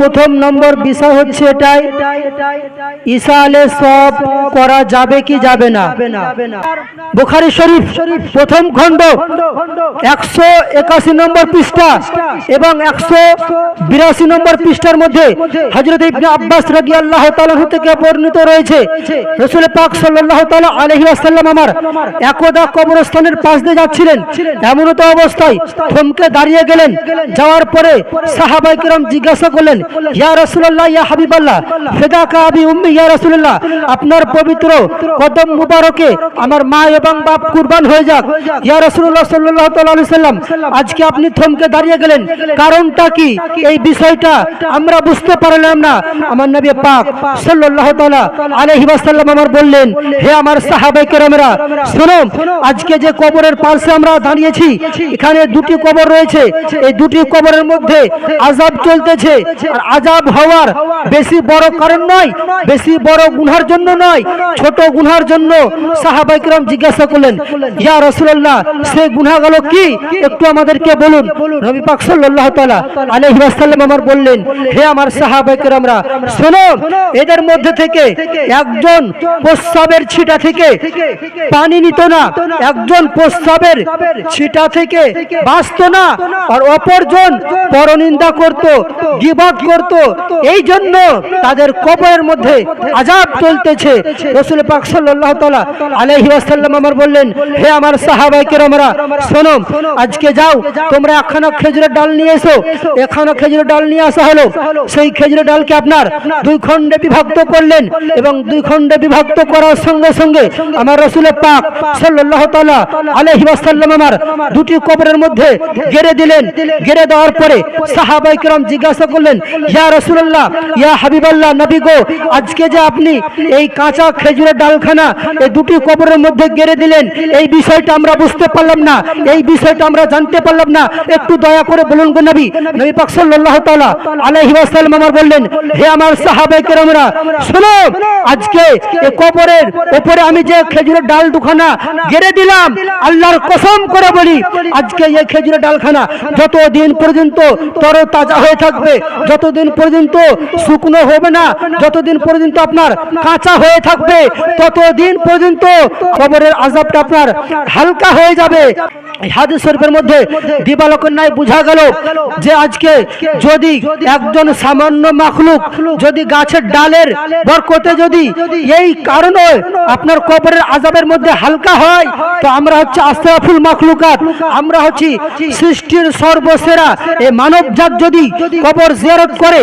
প্রথম নম্বর বিষয় হচ্ছে এটাই, ঈসা আলাইহিস সালাম করা যাবে কি যাবে না। বুখারী শরীফ প্রথম খণ্ড 181 নম্বর পৃষ্ঠা এবং 182 নম্বর পৃষ্ঠার মধ্যে হযরত ইবনে আব্বাস রাদিয়াল্লাহু তাআলা থেকে বর্ণিত রয়েছে, রাসূল পাক সাল্লাল্লাহু তাআলা আলাইহি ওয়াসাল্লাম আমার একদা কবরস্থানের পাশ দিয়ে যাচ্ছিলেন। এমন তো অবস্থায় থমকে দাঁড়িয়ে গেলেন। যাওয়ার পরে সাহাবায়ে কেরাম জিজ্ঞাসা করলেন, ইয়া রাসূলুল্লাহ, ইয়া হাবিবাল্লাহ, ফিদাকা আবি উম্মি, ইয়া রাসূলুল্লাহ, আপনার পবিত্র কদম মুবারকে আমার মা এবং বাপ কুরবান হয়ে যাক। ইয়া রাসূলুল্লাহ সাল্লাল্লাহু তাআলা আলাইহি সাল্লাম, আজকে আপনি থমকে দাঁড়িয়ে গেলেন, কারণটা কি? এই বিষয়টা আমরা বুঝতে পারলাম না। আমার নবী পাক সাল্লাল্লাহু তাআলা আলাইহি ওয়াসাল্লাম আমার বললেন, হে আমার সাহাবায়ে কেরামরা, শুনো, আজকে যে কবরের পাশে আমরা দাঁড়িয়েছি, এখানে দুটি কবর রয়েছে। এই দুটি কবরের মধ্যে আযাব চলতেছে। আর আযাব হওয়ার বেশি বড় কারণ নয়, বেশি বড় গুনাহের জন্য নয়, ছোট গুনাহের জন্য। সাহাবায়ে কেরাম জিজ্ঞাসা করলেন, ইয়া রাসূলুল্লাহ, সেই গুনাহগুলো কি একটু আমাদেরকে বলুন। নবী পাক সাল্লাল্লাহু তাআলা আলাইহি ওয়াসাল্লাম আমার বললেন, হে আমার সাহাবায়ে কেরামরা, শোনো, এদের মধ্যে থেকে একজন প্রস্রাবের ছিটা থেকে পানি নিত না, একজন প্রস্রাবের ছিটা থেকে বাঁচত না, আর অপরজন পরনিন্দা করত, গীবত করত। এই জন্য তাদের কবরের মধ্যে আযাব চলতেছে। রাসূল পাক সাল্লাল্লাহু তাআলা আলাইহি ওয়াসাল্লাম আমার বললেন, হে আমার সাহাবায়ে কেরামরা, শোনো, আজকে যাও, তোমরা একখানা খেজুরের ডাল নিয়ে এসো। একখানা খেজুরের ডাল নিয়ে আসা হলো। সেই খেজুরের ডালকে আপনার দুই খণ্ডে বিভক্ত করলেন এবং দুই খণ্ডে বিভক্ত করার সঙ্গে সঙ্গে আমার রাসূল পাক সাল্লাল্লাহু তাআলা আলাইহি ওয়াসাল্লাম আমার দুটি কবরের মধ্যে গেড়ে দিলেন। গেড়ে দেওয়ার পরে সাহাবায়ে কেরাম জিজ্ঞাসা করলেন, ইয়া রাসূলুল্লাহ, ইয়া হাবিবাল্লাহ, নবী গো, আজকে যে আপনি এই কাঁচা খেজুরের ডালখানা এই দুটি কবরের মধ্যে গেড়ে দিলেন, এই বিষয়টা আমরা বুঝতে পারলাম না, এই বিষয়টা আমরা জানতে পারলাম না, একটু দয়া করে বলুন গো নবী। নবী পাক সাল্লাল্লাহু তাআলা আলাইহি ওয়াসাল্লাম আমার বললেন, হে আমার সাহাবায়ে কেরামরা, শুনো, আজকে এই কবরের উপরে আমি যে খেজুরের ডাল দুখানা গেড়ে দিলাম, আল্লাহর কসম করে বলি, আজকে এই খেজুরের ডালখানা যতদিন পর্যন্ত তরতাজা হয়ে থাকবে, যতদিন পর্যন্ত শুকনো হবে না, যতদিন পর্যন্ত আপনার কাঁচা হয়ে থাকবে, ততদিন পর্যন্ত কবরের আযাবটা আপনার হালকা হয়ে যাবে। হাদিস শরীফের মধ্যে দিবালোকের ন্যায় বোঝা গেল যে আজকে যদি একজন সামান্য মাখলুক যদি গাছের ডালের বরকতে যদি এই কারণে আপনার কবরের আযাবের মধ্যে হালকা হয়, তো আমরা হচ্ছে আশরাফুল মাখলুকাত, আমরা হচ্ছি সৃষ্টির সর্বসেরা এই মানব জাত যদি কবর জিয়ারত করে,